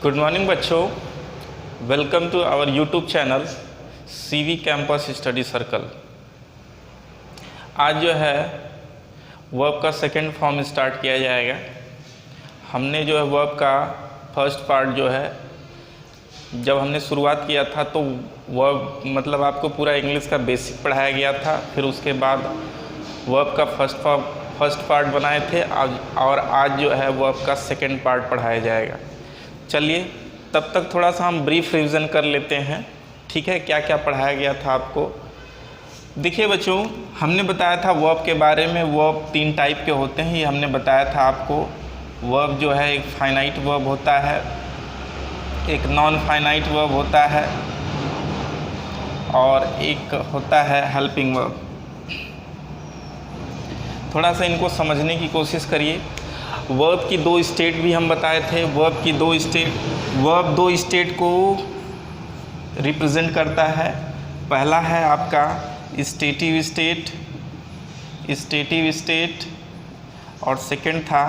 Good morning बच्चों, welcome to our YouTube channel CV campus study circle. आज जो है वर्ब का सेकंड फॉर्म स्टार्ट किया जाएगा। हमने जो है वर्ब का फर्स्ट पार्ट जो है जब हमने शुरुआत किया था तो वर्ब मतलब आपको पूरा इंग्लिश का बेसिक पढ़ाया गया था। फिर उसके बाद वर्ब का फर्स्ट पार्ट बनाए थे और आज जो है वर्ब का सेकंड पार्ट पढ़ाया जाएगा। चलिए तब तक थोड़ा सा हम ब्रीफ रिवीजन कर लेते हैं, ठीक है, क्या क्या पढ़ाया गया था आपको। देखिए बच्चों, हमने बताया था वर्ब के बारे में। वर्ब 3 टाइप के होते हैं, ये हमने बताया था आपको। वर्ब जो है एक फाइनाइट वर्ब होता है, एक नॉन फाइनाइट वर्ब होता है और एक होता है हेल्पिंग वर्ब। थोड़ा सा इनको समझने की कोशिश करिए। वर्ब की 2 स्टेट भी हम बताए थे। वर्ब की 2 स्टेट, वर्ब 2 स्टेट को रिप्रेजेंट करता है। पहला है आपका स्टेटिव स्टेट और सेकंड था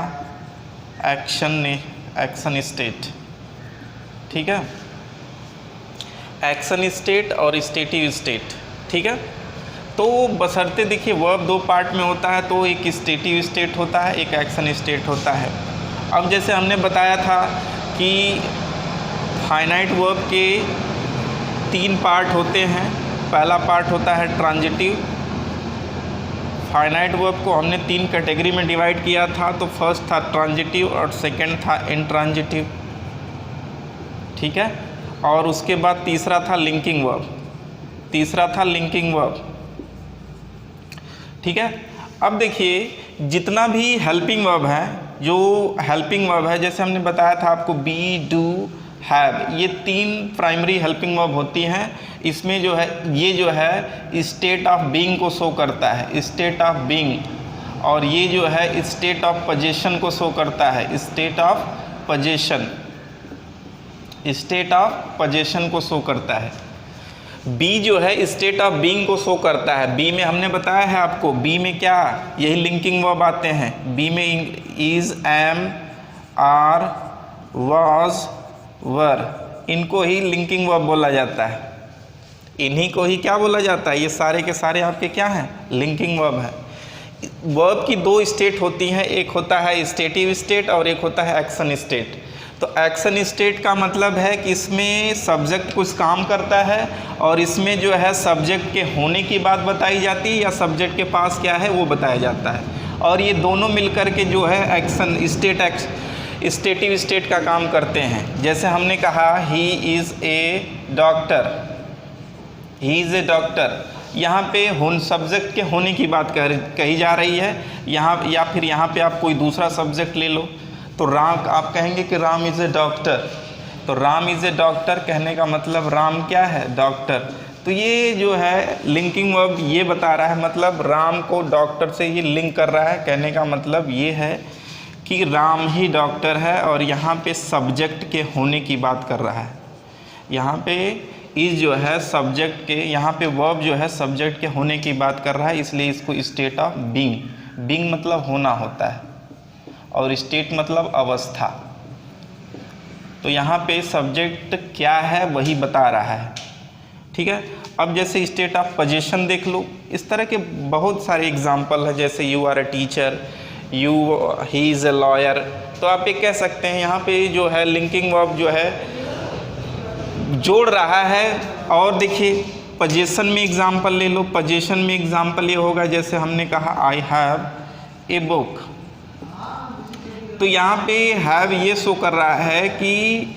एक्शन स्टेट, ठीक है, एक्शन स्टेट और स्टेटिव स्टेट, ठीक है। तो बशर्ते देखिए वर्ब 2 पार्ट में होता है, तो एक स्टेटिव स्टेट होता है, एक एक्शन स्टेट होता है। अब जैसे हमने बताया था कि फाइनाइट वर्ब के 3 पार्ट होते हैं। पहला पार्ट होता है ट्रांजिटिव। फाइनाइट वर्ब को हमने 3 कैटेगरी में डिवाइड किया था। तो फर्स्ट था ट्रांजिटिव और सेकंड था इंट्रांजिटिव, ठीक है। और उसके बाद तीसरा था लिंकिंग वर्ब, ठीक है। अब देखिए जितना भी हेल्पिंग वर्ब है, जो हेल्पिंग वर्ब है जैसे हमने बताया था आपको बी, डू, हैव, ये 3 प्राइमरी हेल्पिंग वर्ब होती हैं। इसमें जो है ये जो है स्टेट ऑफ बीइंग को शो करता है, स्टेट ऑफ बीइंग, और ये जो है स्टेट ऑफ पोजीशन को शो करता है, स्टेट ऑफ पोजीशन को शो करता है। बी जो है स्टेट ऑफ बीइंग को शो करता है। बी में हमने बताया है आपको, बी में क्या, यही लिंकिंग वर्ब आते हैं। बी में इज, एम, आर, वाज, वर, इनको ही लिंकिंग वर्ब बोला जाता है। इन्हीं को ही क्या बोला जाता है, ये सारे के सारे आपके क्या हैं, लिंकिंग वर्ब है। वर्ब की 2 स्टेट होती हैं, एक होता है स्टेटिव स्टेट और एक होता है एक्शन स्टेट। तो एक्शन स्टेट का मतलब है कि इसमें सब्जेक्ट कुछ काम करता है और इसमें जो है सब्जेक्ट के होने की बात बताई जाती है या सब्जेक्ट के पास क्या है वो बताया जाता है। और ये दोनों मिलकर के जो है एक्शन स्टेट स्टेटिव स्टेट का काम करते हैं। जैसे हमने कहा ही इज़ ए डॉक्टर, यहाँ पे सब्जेक्ट के होने की बात कही जा रही है यहाँ, या फिर यहाँ पे आप कोई दूसरा सब्जेक्ट ले लो। तो राम, आप कहेंगे कि राम इज़ ए डॉक्टर, तो राम इज़ ए डॉक्टर कहने का मतलब राम क्या है, डॉक्टर। तो ये जो है लिंकिंग वर्ब ये बता रहा है, मतलब राम को डॉक्टर से ही लिंक कर रहा है। कहने का मतलब ये है कि राम ही डॉक्टर है और यहाँ पे सब्जेक्ट के होने की बात कर रहा है। यहाँ पे इस जो है सब्जेक्ट के, यहाँ पे वर्ब जो है सब्जेक्ट के होने की बात कर रहा है, इसलिए इसको स्टेट ऑफ बीइंग मतलब होना होता है और स्टेट मतलब अवस्था। तो यहाँ पे सब्जेक्ट क्या है वही बता रहा है, ठीक है। अब जैसे स्टेट ऑफ पोजीशन देख लो, इस तरह के बहुत सारे एग्जाम्पल है। जैसे you are a teacher, he is a lawyer. तो आप ये कह सकते हैं यहाँ पे जो है लिंकिंग वर्ब जो है जोड़ रहा है। और देखिए पोजीशन में एग्जाम्पल ले लो। पोजीशन में एग्जाम्पल ये होगा, जैसे हमने कहा आई हैव ए बुक, तो यहाँ पे हैव ये शो कर रहा है कि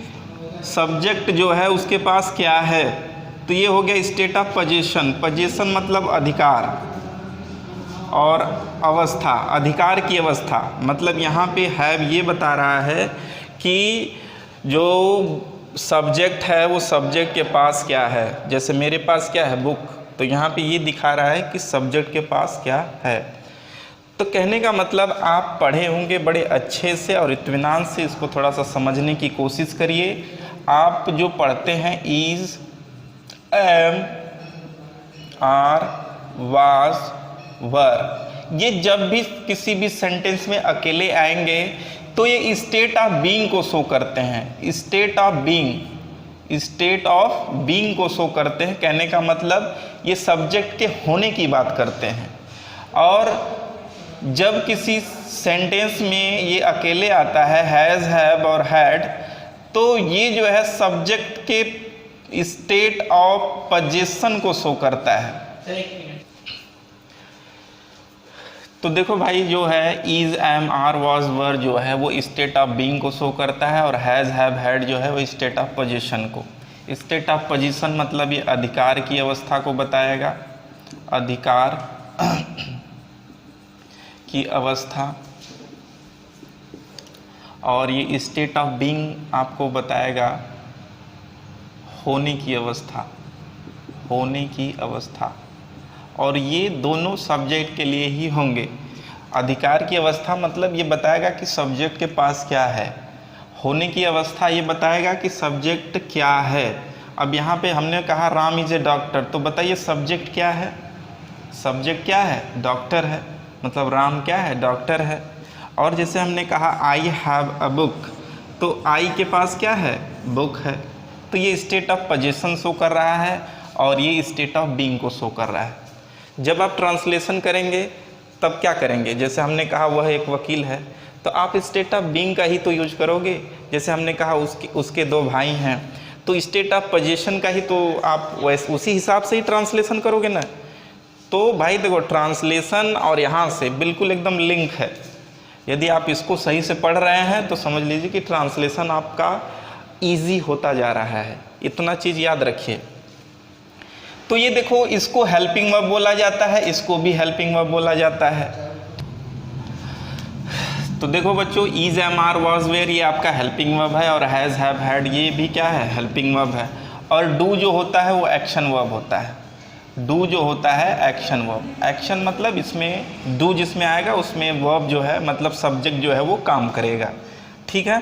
सब्जेक्ट जो है उसके पास क्या है। तो ये हो गया स्टेट ऑफ पोजीशन मतलब अधिकार और अवस्था, अधिकार की अवस्था। मतलब यहाँ पे हैव ये बता रहा है कि जो सब्जेक्ट है वो सब्जेक्ट के पास क्या है। जैसे मेरे पास क्या है, बुक, तो यहाँ पे ये दिखा रहा है कि सब्जेक्ट के पास क्या है। तो कहने का मतलब आप पढ़े होंगे बड़े अच्छे से और इत्मीनान से, इसको थोड़ा सा समझने की कोशिश करिए। आप जो पढ़ते हैं इज़, एम, आर, वाज, वर, ये जब भी किसी भी सेंटेंस में अकेले आएंगे तो ये स्टेट ऑफ बीइंग को शो करते हैं, state of being, state of being को शो करते हैं। कहने का मतलब ये सब्जेक्ट के होने की बात करते हैं। और जब किसी सेंटेंस में ये अकेले आता है हैज़, हैव और हैड, तो ये जो है सब्जेक्ट के स्टेट ऑफ पोजीशन को शो करता है। तो देखो भाई, जो है इज, एम, आर, वाज, वर जो है वो स्टेट ऑफ बीइंग को शो करता है, और हैज़, हैव, हैड जो है वो स्टेट ऑफ पोजीशन को। स्टेट ऑफ पोजीशन मतलब ये अधिकार की अवस्था को बताएगा, अधिकार की अवस्था। और ये स्टेट ऑफ बीइंग आपको बताएगा होने की अवस्था, होने की अवस्था। और ये दोनों सब्जेक्ट के लिए ही होंगे। अधिकार की अवस्था मतलब ये बताएगा कि सब्जेक्ट के पास क्या है, होने की अवस्था ये बताएगा कि सब्जेक्ट क्या है। अब यहाँ पे हमने कहा राम इज़ ए डॉक्टर, तो बताइए सब्जेक्ट क्या है? सब्जेक्ट क्या है? डॉक्टर है, मतलब राम क्या है? डॉक्टर है। और जैसे हमने कहा आई हैव अ बुक, तो आई के पास क्या है? बुक है। तो ये स्टेट ऑफ पोजीशन शो कर रहा है और ये स्टेट ऑफ बीइंग को शो कर रहा है। जब आप ट्रांसलेशन करेंगे तब क्या करेंगे? जैसे हमने कहा वह एक वकील है, तो आप स्टेट ऑफ बीइंग का ही तो यूज करोगे। जैसे हमने कहा उसके दो भाई हैं, तो स्टेट ऑफ पोजीशन का ही तो आप वैसे उसी हिसाब से ही ट्रांसलेशन करोगे ना। तो भाई देखो, ट्रांसलेशन और यहाँ से बिल्कुल एकदम लिंक है। यदि आप इसको सही से पढ़ रहे हैं तो समझ लीजिए कि ट्रांसलेशन आपका ईजी होता जा रहा है। इतना चीज़ याद रखिए। तो ये देखो, इसको हेल्पिंग वर्ब बोला जाता है, इसको भी हेल्पिंग वर्ब बोला जाता है। तो देखो बच्चों, is, am, are, was, where ये आपका हेल्पिंग वर्ब है, और हैज़, हैव, हैड ये भी क्या है? हेल्पिंग वर्ब है। और डू जो होता है वो एक्शन वर्ब होता है। डू जो होता है एक्शन वर्ब। एक्शन मतलब इसमें डू जिसमें आएगा उसमें वर्ब जो है मतलब सब्जेक्ट जो है वो काम करेगा। ठीक है।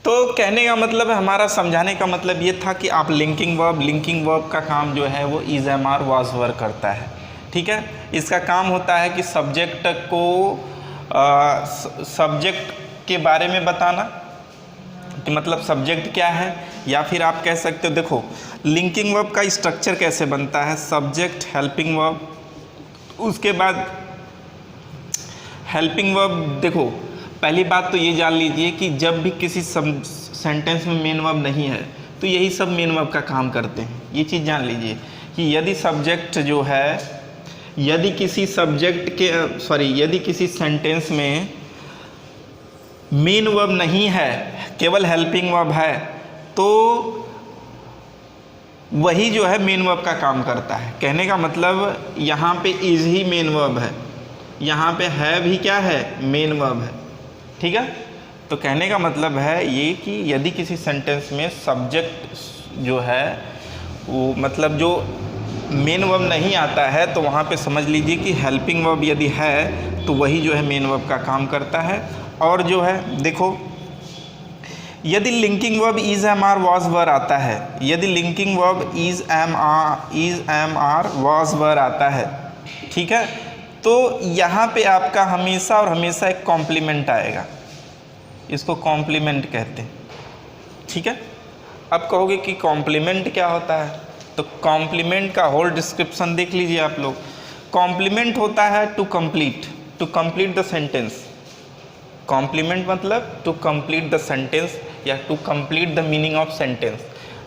तो कहने का मतलब है, हमारा समझाने का मतलब ये था कि आप लिंकिंग वर्ब का काम जो है वो इज, एम, आर, वाज, वर करता है। ठीक है। इसका काम होता है कि सब्जेक्ट को सब्जेक्ट के बारे में बताना कि मतलब सब्जेक्ट क्या है, या फिर आप कह सकते हो, देखो लिंकिंग वर्ब का स्ट्रक्चर कैसे बनता है, सब्जेक्ट, हेल्पिंग वर्ब, उसके बाद हेल्पिंग वर्ब। देखो पहली बात तो ये जान लीजिए कि जब भी किसी सेंटेंस में मेन वर्ब नहीं है तो यही सब मेन वर्ब का काम करते हैं। ये चीज़ जान लीजिए कि यदि सब्जेक्ट जो है, यदि किसी सेंटेंस में मेन वर्ब नहीं है, केवल हेल्पिंग वर्ब है, तो वही जो है मेन वर्ब का काम करता है। कहने का मतलब यहाँ पे इज ही मेन वर्ब है, यहाँ पे है भी क्या है? मेन वर्ब है। ठीक है। तो कहने का मतलब है ये कि यदि किसी सेंटेंस में सब्जेक्ट जो है वो मतलब जो मेन वर्ब नहीं आता है, तो वहाँ पे समझ लीजिए कि हेल्पिंग वर्ब यदि है तो वही जो है मेन वर्ब का काम करता है। और जो है देखो, यदि linking verb is, am, are, was, were आता है, यदि linking verb is, am, are, was, were आता है, ठीक है, तो यहाँ पे आपका हमेशा और हमेशा एक कॉम्प्लीमेंट आएगा। इसको कॉम्प्लीमेंट कहते हैं। ठीक है। अब कहोगे कि कॉम्प्लीमेंट क्या होता है, तो कॉम्प्लीमेंट का होल डिस्क्रिप्शन देख लीजिए आप लोग। कॉम्प्लीमेंट होता है to complete the sentence. Complement मतलब टू कंप्लीट द सेंटेंस या to complete the meaning of sentence.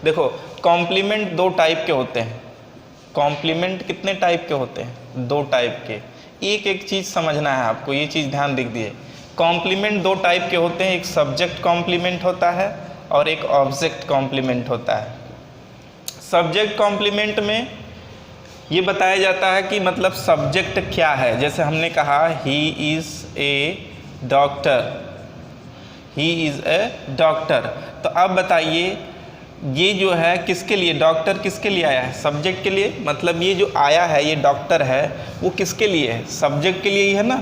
देखो कॉम्प्लीमेंट दो टाइप के होते हैं। कॉम्प्लीमेंट कितने टाइप के होते हैं? दो टाइप के। एक चीज़ समझना है आपको, ये चीज़ ध्यान देख दिए। कॉम्प्लीमेंट दो टाइप के होते हैं, एक सब्जेक्ट कॉम्प्लीमेंट होता है और एक ऑब्जेक्ट कॉम्प्लीमेंट होता है। सब्जेक्ट कॉम्प्लीमेंट में ये बताया जाता है कि मतलब सब्जेक्ट क्या है। जैसे हमने कहा he is a doctor, he is a doctor. तो अब बताइए ये जो है किसके लिए, डॉक्टर किसके लिए आया है? सब्जेक्ट के लिए। मतलब ये जो आया है, ये डॉक्टर है, वो किसके लिए है? सब्जेक्ट के लिए ही है ना।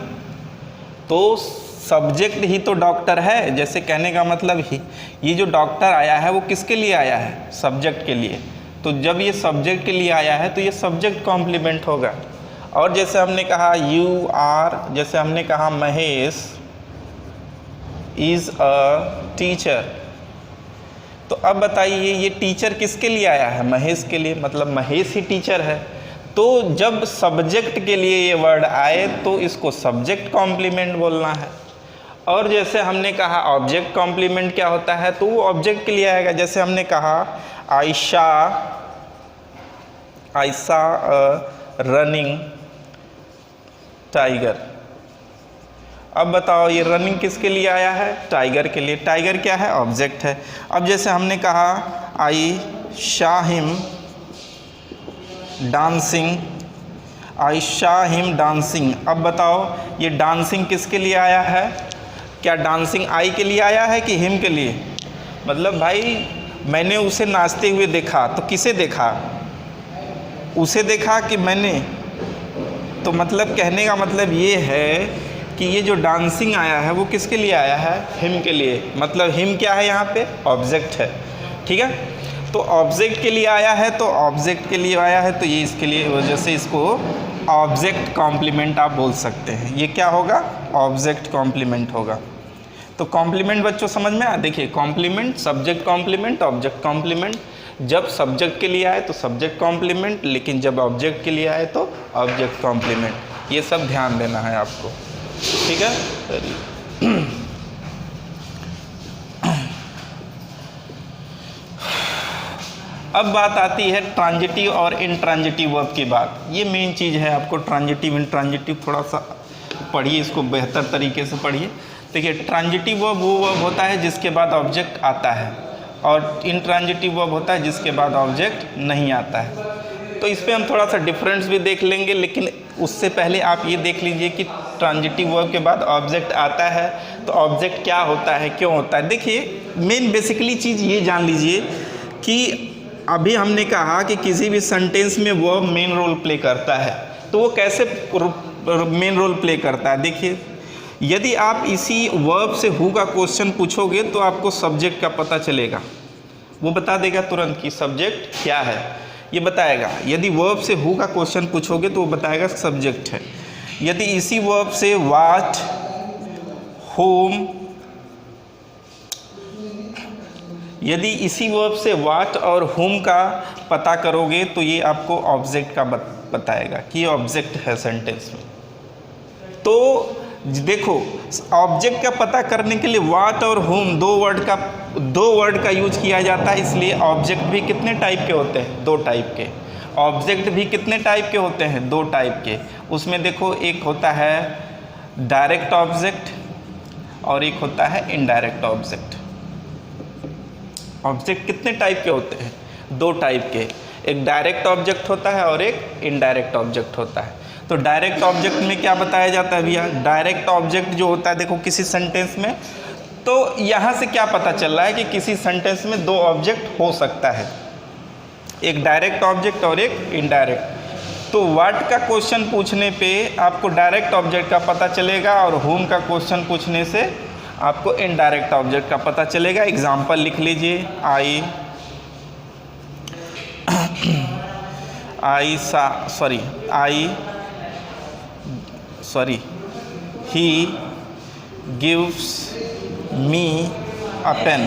तो सब्जेक्ट ही तो डॉक्टर है। जैसे कहने का मतलब ही ये जो डॉक्टर आया है वो किसके लिए आया है? सब्जेक्ट के लिए। तो जब ये सब्जेक्ट के लिए आया है तो ये सब्जेक्ट कॉम्प्लीमेंट होगा। और जैसे हमने कहा यू आर, जैसे हमने कहा महेश इज़ अ टीचर। तो अब बताइए ये टीचर किसके लिए आया है? महेश के लिए, मतलब महेश ही टीचर है। तो जब सब्जेक्ट के लिए ये वर्ड आए तो इसको सब्जेक्ट कॉम्प्लीमेंट बोलना है। और जैसे हमने कहा ऑब्जेक्ट कॉम्प्लीमेंट क्या होता है, तो वो ऑब्जेक्ट के लिए आएगा। जैसे हमने कहा I saw a running tiger. अब बताओ ये रनिंग किसके लिए आया है? टाइगर के लिए। टाइगर क्या है? ऑब्जेक्ट है। अब जैसे हमने कहा I saw him dancing, I saw him dancing. अब बताओ ये डांसिंग किसके लिए आया है? क्या डांसिंग आई के लिए आया है कि हिम के लिए? मतलब भाई मैंने उसे नाचते हुए देखा, तो किसे देखा? उसे देखा कि मैंने? तो मतलब कहने का मतलब ये है कि ये जो डांसिंग आया है वो किसके लिए आया है? हिम के लिए। मतलब हिम क्या है यहाँ पे? ऑब्जेक्ट है। ठीक है, तो ऑब्जेक्ट के लिए आया है, तो ऑब्जेक्ट के लिए आया है तो ये इसके लिए वजह से इसको ऑब्जेक्ट कॉम्प्लीमेंट आप बोल सकते हैं। ये क्या होगा? ऑब्जेक्ट कॉम्प्लीमेंट होगा। तो कॉम्प्लीमेंट बच्चों समझ में आया? देखिए complement, subject complement, object complement. जब सब्जेक्ट के लिए आए तो सब्जेक्ट कॉम्प्लीमेंट, लेकिन जब ऑब्जेक्ट के लिए आए तो ऑब्जेक्ट कॉम्प्लीमेंट। ये सब ध्यान देना है आपको। ठीक है, चलिए अब बात आती है ट्रांजिटिव और इंट्रांजिटिव वर्ब की बात। ये मेन चीज़ है, आपको ट्रांजिटिव इंट्रांजिटिव थोड़ा सा पढ़िए, इसको बेहतर तरीके से पढ़िए। देखिए ट्रांजिटिव वर्ब वो वर्ब होता है जिसके बाद ऑब्जेक्ट आता है, और इंट्रांजिटिव वर्ब होता है जिसके बाद ऑब्जेक्ट नहीं आता है। तो इस पर हम थोड़ा सा डिफरेंस भी देख लेंगे, लेकिन उससे पहले आप ये देख लीजिए कि ट्रांजिटिव वर्ब के बाद ऑब्जेक्ट आता है तो ऑब्जेक्ट क्या होता है, क्यों होता है। देखिए मेन बेसिकली चीज़ ये जान लीजिए कि अभी हमने कहा कि किसी भी सेंटेंस में वर्ब मेन रोल प्ले करता है, तो वो कैसे मेन रोल प्ले करता है? देखिए यदि आप इसी वर्ब से हु का क्वेश्चन पूछोगे तो आपको सब्जेक्ट का पता चलेगा, वो बता देगा तुरंत कि सब्जेक्ट क्या है, ये बताएगा। यदि वर्ब से हु का क्वेश्चन पूछोगे तो वो बताएगा सब्जेक्ट है। यदि इसी वर्ब से व्हाट, होम, यदि इसी वर्ब से व्हाट और होम का पता करोगे तो ये आपको ऑब्जेक्ट का बताएगा कि ये ऑब्जेक्ट है सेंटेंस में। तो देखो ऑब्जेक्ट का पता करने के लिए व्हाट और होम दो वर्ड का यूज किया जाता है, इसलिए ऑब्जेक्ट भी कितने टाइप के होते हैं? 2 टाइप के। ऑब्जेक्ट भी कितने टाइप के होते हैं? 2 टाइप के। उसमें देखो एक होता है डायरेक्ट ऑब्जेक्ट और एक होता है इनडायरेक्ट ऑब्जेक्ट। ऑब्जेक्ट कितने टाइप के होते हैं? 2 टाइप के। एक डायरेक्ट ऑब्जेक्ट होता है और एक इनडायरेक्ट ऑब्जेक्ट होता है। तो डायरेक्ट ऑब्जेक्ट में क्या बताया जाता है भैया? डायरेक्ट ऑब्जेक्ट जो होता है देखो किसी सेंटेंस में, तो यहाँ से क्या पता चल रहा है कि किसी सेंटेंस में 2 ऑब्जेक्ट हो सकता है, एक डायरेक्ट ऑब्जेक्ट और एक इनडायरेक्ट। तो व्हाट का क्वेश्चन पूछने पे आपको डायरेक्ट ऑब्जेक्ट का पता चलेगा और होम का क्वेश्चन पूछने से आपको इनडायरेक्ट ऑब्जेक्ट का पता चलेगा। एग्जाम्पल लिख लीजिए, he gives me a pen,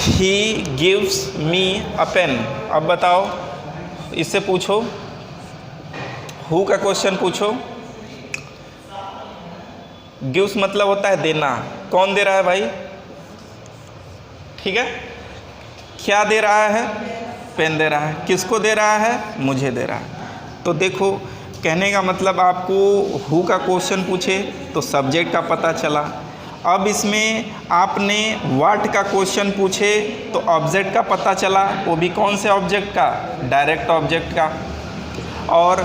he gives me a pen। अब बताओ इससे पूछो, हु का क्वेश्चन पूछो। गिव्स मतलब होता है देना, कौन दे रहा है भाई? ठीक है, क्या दे रहा है? पेन दे रहा है। किसको दे रहा है? मुझे दे रहा है। तो देखो कहने का मतलब आपको हु का क्वेश्चन पूछे तो सब्जेक्ट का पता चला। अब इसमें आपने व्हाट का क्वेश्चन पूछे तो ऑब्जेक्ट का पता चला, वो भी कौन से ऑब्जेक्ट का? डायरेक्ट ऑब्जेक्ट का। और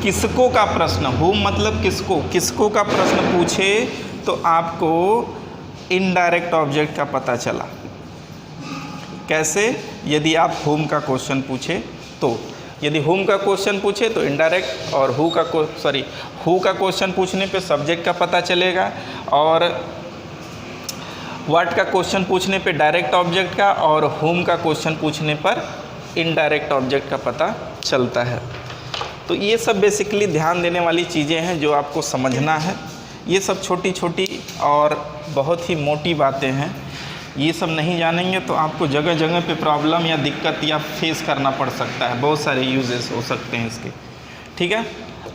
किसको का प्रश्न, हु मतलब किसको का प्रश्न पूछे तो आपको इनडायरेक्ट ऑब्जेक्ट का पता चला। कैसे? यदि आप होम का क्वेश्चन पूछे तो, यदि होम का क्वेश्चन पूछे तो इनडायरेक्ट, और हु का क्वेश्चन पूछने पे सब्जेक्ट का पता चलेगा, और व्हाट का क्वेश्चन पूछने पे डायरेक्ट ऑब्जेक्ट का, और होम का क्वेश्चन पूछने पर इनडायरेक्ट ऑब्जेक्ट का पता चलता है। तो ये सब बेसिकली ध्यान देने वाली चीज़ें हैं जो आपको समझना है। ये सब छोटी छोटी और बहुत ही मोटी बातें हैं, ये सब नहीं जानेंगे तो आपको जगह जगह पे प्रॉब्लम या दिक्कत या फेस करना पड़ सकता है, बहुत सारे यूजेस हो सकते हैं इसके। ठीक है,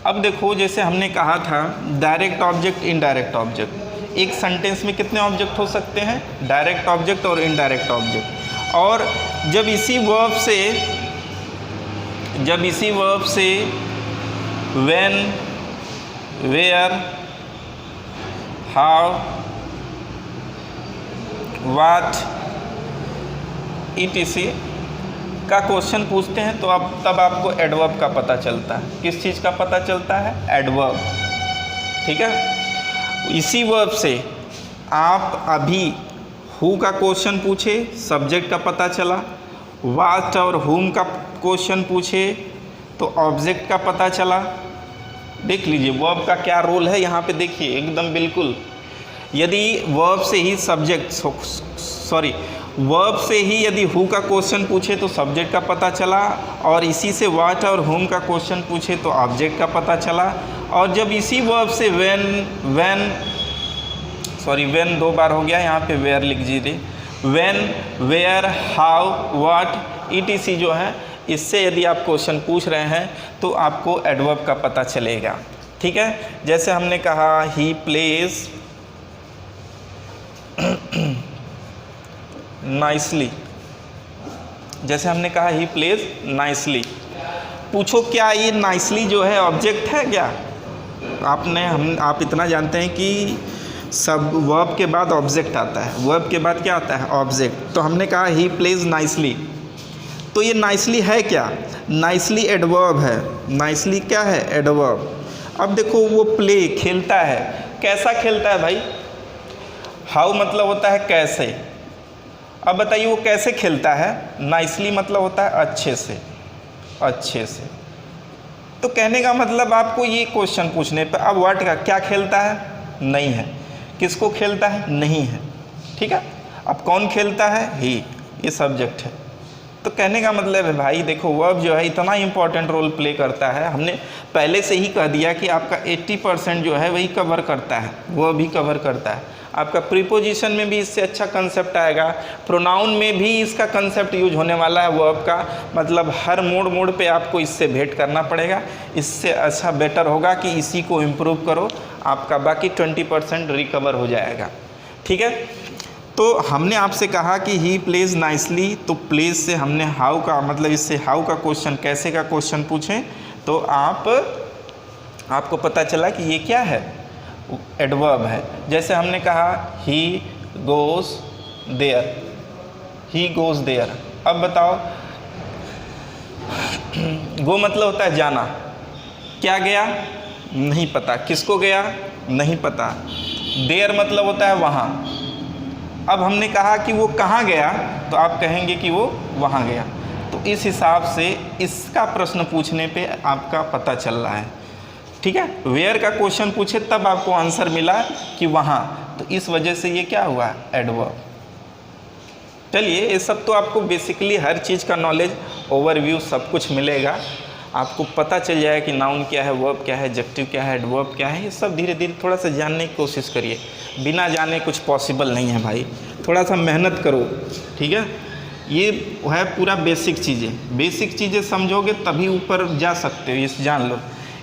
अब देखो जैसे हमने कहा था डायरेक्ट ऑब्जेक्ट, इनडायरेक्ट ऑब्जेक्ट। एक सेंटेंस में कितने ऑब्जेक्ट हो सकते हैं? डायरेक्ट ऑब्जेक्ट और इनडायरेक्ट ऑब्जेक्ट। और जब इसी वर्ब से when, where, how, what, etc का क्वेश्चन पूछते हैं तो अब तब आपको एडवर्ब का पता चलता है। किस चीज़ का पता चलता है? एडवर्ब। ठीक है, इसी वर्ब से आप अभी हु का क्वेश्चन पूछे, सब्जेक्ट का पता चला। व्हाट और हुम का क्वेश्चन पूछे तो ऑब्जेक्ट का पता चला। देख लीजिए वर्ब का क्या रोल है यहाँ पे, देखिए एकदम बिल्कुल। यदि वर्ब से ही वर्ब से ही यदि हु का क्वेश्चन पूछे तो सब्जेक्ट का पता चला, और इसी से व्हाट और हुम का क्वेश्चन पूछे तो ऑब्जेक्ट का पता चला। और जब इसी वर्ब से व्हेन 2 बार हो गया, यहाँ पे वेयर लिख दीजिए। When, where, how, what, etc जो है, इससे यदि आप क्वेश्चन पूछ रहे हैं तो आपको एडवर्ब का पता चलेगा। ठीक है, जैसे हमने कहा ही प्लेज नाइसली, जैसे हमने कहा ही प्लेज नाइसली। पूछो क्या ये नाइसली जो है ऑब्जेक्ट है क्या? आप इतना जानते हैं कि सब वर्ब के बाद ऑब्जेक्ट आता है, वर्ब के बाद क्या आता है? ऑब्जेक्ट। तो हमने कहा ही प्लेज नाइसली, तो ये नाइसली है क्या? नाइसली एडवर्ब है। नाइसली क्या है? एडवर्ब। अब देखो वो प्ले खेलता है, कैसा खेलता है भाई? हाउ मतलब होता है कैसे। अब बताइए वो कैसे खेलता है? नाइसली मतलब होता है अच्छे से, अच्छे से। तो कहने का मतलब आपको ये क्वेश्चन पूछने पर अब व्हाट का क्या खेलता है? नहीं है। किसको खेलता है? नहीं है। ठीक है, अब कौन खेलता है? ही, ये सब्जेक्ट है। तो कहने का मतलब है भाई देखो वर्ब जो है इतना इंपॉर्टेंट रोल प्ले करता है। हमने पहले से ही कह दिया कि आपका 80% जो है वही कवर करता है, वर्ब ही कवर करता है। आपका प्रीपोजिशन में भी इससे अच्छा कंसेप्ट आएगा, प्रोनाउन में भी इसका कंसेप्ट यूज होने वाला है वर्ब का। मतलब हर मोड़ पे आपको इससे भेंट करना पड़ेगा। इससे अच्छा बेटर होगा कि इसी को इम्प्रूव करो, आपका बाकी 20% रिकवर हो जाएगा। ठीक है, तो हमने आपसे कहा कि ही प्लेज नाइसली, तो प्लेज से हमने हाउ का मतलब इससे हाउ का क्वेश्चन, कैसे का क्वेश्चन पूछें तो आपको पता चला कि ये क्या है? एडवर्ब है। जैसे हमने कहा he goes there, he goes there. अब बताओ गो मतलब होता है जाना, क्या गया? नहीं पता। किसको गया? नहीं पता। देयर मतलब होता है वहाँ। अब हमने कहा कि वो कहाँ गया, तो आप कहेंगे कि वो वहाँ गया। तो इस हिसाब से इसका प्रश्न पूछने पे आपका पता चल रहा है। ठीक है, वेयर का क्वेश्चन पूछे तब आपको आंसर मिला कि वहाँ, तो इस वजह से ये क्या हुआ? एडवर्ब। चलिए ये सब तो आपको बेसिकली हर चीज़ का नॉलेज, ओवरव्यू सब कुछ मिलेगा। आपको पता चल जाएगा कि नाउन क्या है, वर्ब क्या है, एडजेक्टिव क्या है, एडवर्ब क्या है। ये सब धीरे धीरे थोड़ा सा जानने की कोशिश करिए। बिना जाने कुछ पॉसिबल नहीं है भाई, थोड़ा सा मेहनत करो। ठीक है, ये है पूरा बेसिक चीज़ें समझोगे तभी ऊपर जा सकते हो, ये जान लो।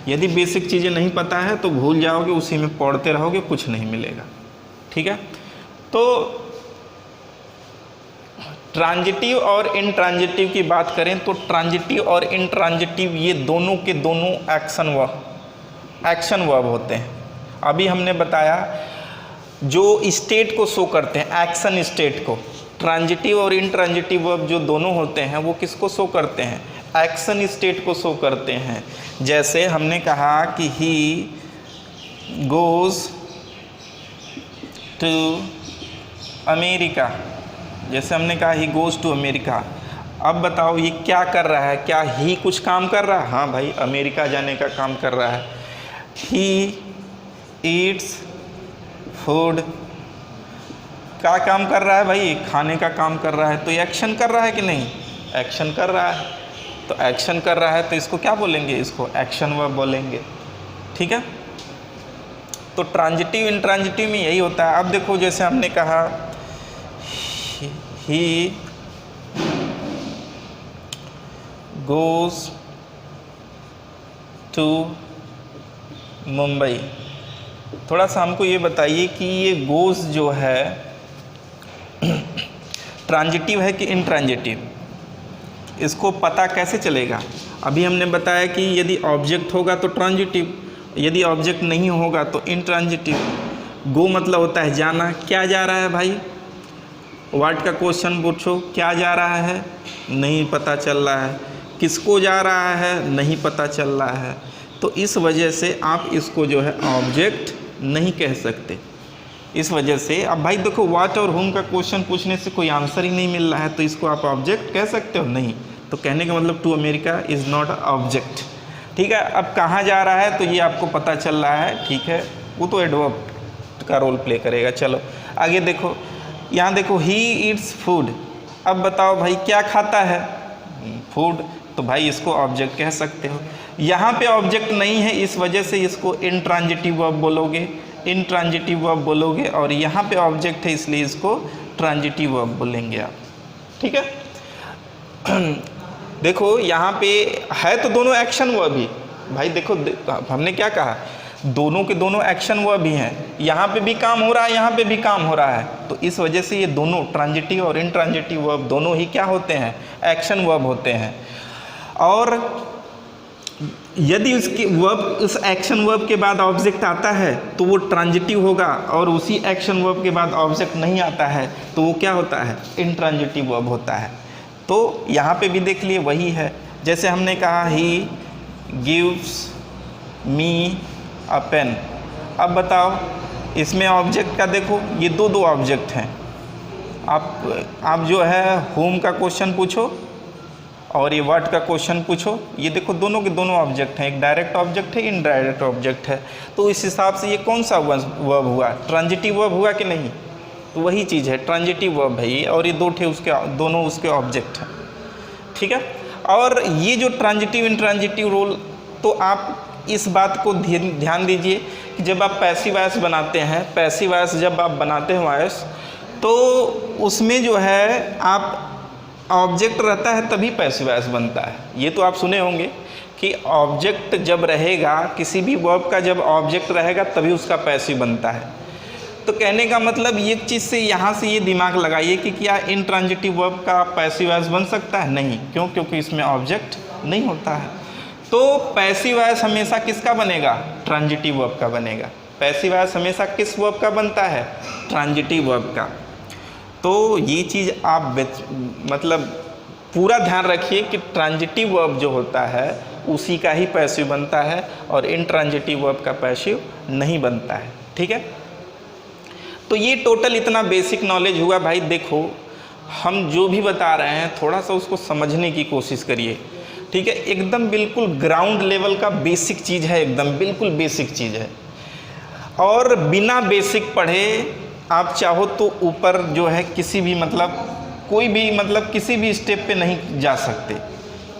यदि बेसिक चीज़ें नहीं पता है तो भूल जाओगे, उसी में पढ़ते रहोगे, कुछ नहीं मिलेगा। ठीक है, तो ट्रांजिटिव और इंट्रांजिटिव की बात करें तो ट्रांजिटिव और इंट्रांजिटिव ये दोनों के दोनों एक्शन वर्ब होते हैं। अभी हमने बताया जो स्टेट को शो करते हैं, एक्शन स्टेट को। ट्रांजिटिव और इंट्रांजिटिव वर्ब जो दोनों होते हैं वो किसको शो करते हैं? एक्शन स्टेट को शो करते हैं। जैसे हमने कहा कि ही गोज़ टू अमेरिका, जैसे हमने कहा ही गोज़ टू अमेरिका। अब बताओ ये क्या कर रहा है? क्या ही कुछ काम कर रहा है? हाँ भाई, अमेरिका जाने का काम कर रहा है। ही ईट्स फूड, क्या काम कर रहा है भाई? खाने का काम कर रहा है। तो ये एक्शन कर रहा है कि नहीं? एक्शन कर रहा है। तो एक्शन कर रहा है तो इसको क्या बोलेंगे? इसको एक्शन वर्ब बोलेंगे। ठीक है, तो ट्रांजिटिव इंट्रांजिटिव में यही होता है। अब देखो जैसे हमने कहा ही गोज टू मुंबई। थोड़ा सा हमको ये बताइए कि ये गोज जो है ट्रांजिटिव है कि इंट्रांजिटिव, इसको पता कैसे चलेगा? अभी हमने बताया कि यदि ऑब्जेक्ट होगा तो ट्रांजिटिव, यदि ऑब्जेक्ट नहीं होगा तो इंट्रांजिटिव। गो मतलब होता है जाना। क्या जा रहा है भाई? व्हाट का क्वेश्चन पूछो, क्या जा रहा है? नहीं पता चल रहा है। किसको जा रहा है? नहीं पता चल रहा है। तो इस वजह से आप इसको जो है ऑब्जेक्ट नहीं कह सकते। इस वजह से अब भाई देखो व्हाट और होम का क्वेश्चन पूछने से कोई आंसर ही नहीं मिल रहा है, तो इसको आप ऑब्जेक्ट कह सकते हो? नहीं। तो कहने का मतलब to America is not object. ठीक है, अब कहाँ जा रहा है तो ये आपको पता चल रहा है, ठीक है, वो तो एडवर्ब का रोल प्ले करेगा। चलो आगे देखो, यहाँ देखो ही ईट्स फूड। अब बताओ भाई क्या खाता है? फूड। तो भाई इसको ऑब्जेक्ट कह सकते हो। यहाँ पे ऑब्जेक्ट नहीं है, इस वजह से इसको इंट्रांजिटिव वर्ब बोलोगे, इंट्रांजिटिव वर्ब बोलोगे, और यहाँ पे ऑब्जेक्ट है इसलिए इसको ट्रांजिटिव वर्ब बोलेंगे आप। ठीक है। देखो यहाँ पे है तो दोनों एक्शन वर्ब ही भाई। देखो हमने क्या कहा, दोनों के दोनों एक्शन वर्ब ही हैं। यहाँ पे भी काम हो रहा है, यहाँ पे भी काम हो रहा है, तो इस वजह से ये दोनों ट्रांजिटिव और इंट्रांजिटिव वर्ब दोनों ही क्या होते हैं? एक्शन वर्ब होते हैं। और यदि उसकी वर्ब, उस एक्शन वर्ब के बाद ऑब्जेक्ट आता है तो वो ट्रांजिटिव होगा, और उसी एक्शन वर्ब के बाद ऑब्जेक्ट नहीं आता है तो वो क्या होता है? इंट्रांजिटिव वर्ब होता है। तो यहाँ पे भी देख लिए वही है। जैसे हमने कहा he gives me a pen. अब बताओ इसमें ऑब्जेक्ट का देखो, ये दो ऑब्जेक्ट हैं। आप जो है होम का क्वेश्चन पूछो और ये व्हाट का क्वेश्चन पूछो, ये देखो दोनों के दोनों ऑब्जेक्ट हैं। एक डायरेक्ट ऑब्जेक्ट है, इनडायरेक्ट ऑब्जेक्ट है। तो इस हिसाब से ये कौन सा वर्ब हुआ? ट्रांजिटिव वर्ब हुआ कि नहीं? तो वही चीज़ है, ट्रांजिटिव वर्ब है ये, और ये दोनों उसके ऑब्जेक्ट हैं। ठीक है। और ये जो ट्रांजिटिव इंट्रांजिटिव रोल, तो आप इस बात को ध्यान दीजिए कि जब आप पैसिव वॉइस बनाते हैं, पैसिव वॉइस जब आप बनाते हैं वॉइस, तो उसमें जो है आप ऑब्जेक्ट रहता है तभी पैसिव वॉइस बनता है। ये तो आप सुने होंगे कि ऑब्जेक्ट जब रहेगा, किसी भी वर्ब का जब ऑब्जेक्ट रहेगा तभी उसका पैसिव बनता है। तो कहने का मतलब ये चीज़ से यहाँ से ये दिमाग लगाइए कि क्या इंट्रांजिटिव वर्ब का पैसिव वॉइस बन सकता है? नहीं। क्यों? क्योंकि इसमें ऑब्जेक्ट नहीं होता है। तो पैसिव वॉइस हमेशा किसका बनेगा? ट्रांजिटिव वर्ब का बनेगा। पैसिव वॉइस हमेशा किस वर्ब का बनता है? ट्रांजिटिव वर्ब का। तो ये चीज़ आप मतलब पूरा ध्यान रखिए कि ट्रांजिटिव वर्ब जो होता है उसी का ही पैसिव बनता है, और इंट्रांजिटिव वर्ब का पैसिव नहीं बनता है। ठीक है। तो ये टोटल इतना बेसिक नॉलेज हुआ भाई। देखो हम जो भी बता रहे हैं थोड़ा सा उसको समझने की कोशिश करिए। ठीक है, एकदम बिल्कुल ग्राउंड लेवल का बेसिक चीज़ है, एकदम बिल्कुल बेसिक चीज़ है। और बिना बेसिक पढ़े आप चाहो तो ऊपर जो है किसी भी कोई भी किसी भी स्टेप पे नहीं जा सकते।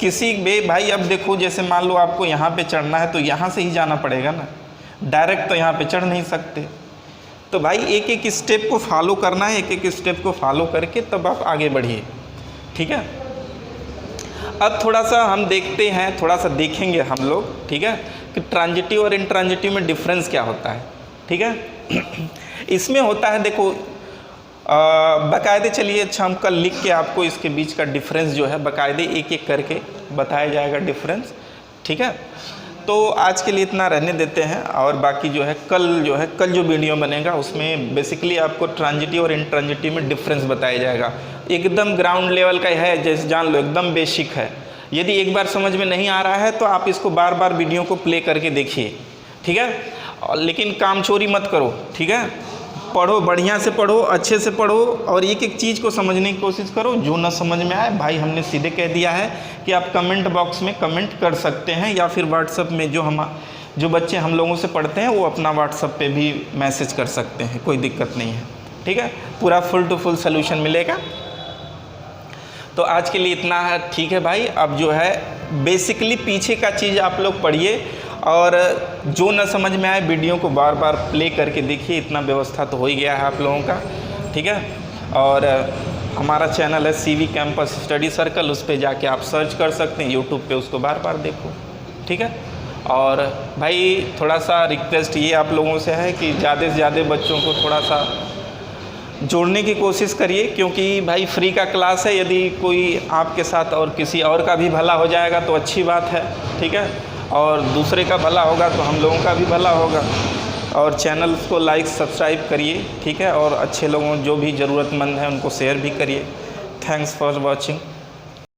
किसी भी भाई, अब देखो जैसे मान लो आपको यहाँ पे चढ़ना है तो यहाँ से ही जाना पड़ेगा ना, डायरेक्ट तो यहाँ पे चढ़ नहीं सकते। तो भाई एक एक स्टेप को फॉलो करना है, एक एक स्टेप को फॉलो करके तब आप आगे बढ़िए। ठीक है। अब थोड़ा सा हम देखते हैं, थोड़ा सा देखेंगे हम लोग, ठीक है, कि ट्रांजिटिव और इंट्रांजिटिव में डिफरेंस क्या होता है। ठीक है। इसमें होता है, देखो बाकायदे, चलिए अच्छा हम कल लिख के आपको इसके बीच का डिफरेंस जो है बाकायदे एक एक करके बताया जाएगा डिफरेंस। ठीक है। तो आज के लिए इतना रहने देते हैं, और बाकी जो है कल जो वीडियो बनेगा उसमें बेसिकली आपको ट्रांजिटिव और इंट्रांजिटिव में डिफरेंस बताया जाएगा। एकदम ग्राउंड लेवल का है, जैसे जान लो एकदम बेसिक है। यदि एक बार समझ में नहीं आ रहा है तो आप इसको बार बार वीडियो को प्ले करके देखिए। ठीक है। लेकिन काम चोरी मत करो। ठीक है। पढ़ो, बढ़िया से पढ़ो, अच्छे से पढ़ो, और एक एक चीज़ को समझने की कोशिश करो। जो ना समझ में आए भाई हमने सीधे कह दिया है कि आप कमेंट बॉक्स में कमेंट कर सकते हैं, या फिर व्हाट्सएप में जो बच्चे हम लोगों से पढ़ते हैं वो अपना व्हाट्सएप पे भी मैसेज कर सकते हैं, कोई दिक्कत नहीं है। ठीक है। पूरा फुल टू फुल सोल्यूशन मिलेगा। तो आज के लिए इतना है। ठीक है भाई। अब जो है बेसिकली पीछे का चीज़ आप लोग पढ़िए, और जो न समझ में आए वीडियो को बार बार प्ले करके देखिए, इतना व्यवस्था तो हो ही गया है आप लोगों का, ठीक है। और हमारा चैनल है CV कैंपस स्टडी सर्कल, उस पर जाके आप सर्च कर सकते हैं, यूट्यूब पे उसको बार बार देखो, ठीक है। और भाई थोड़ा सा रिक्वेस्ट ये आप लोगों से है कि ज़्यादा से ज़्यादा बच्चों को थोड़ा सा जोड़ने की कोशिश करिए, क्योंकि भाई फ्री का क्लास है, यदि कोई आपके साथ और किसी और का भी भला हो जाएगा तो अच्छी बात है, ठीक है। और दूसरे का भला होगा तो हम लोगों का भी भला होगा। और चैनल को लाइक सब्सक्राइब करिए, ठीक है। और अच्छे लोगों जो भी ज़रूरतमंद हैं उनको शेयर भी करिए। Thanks for watching.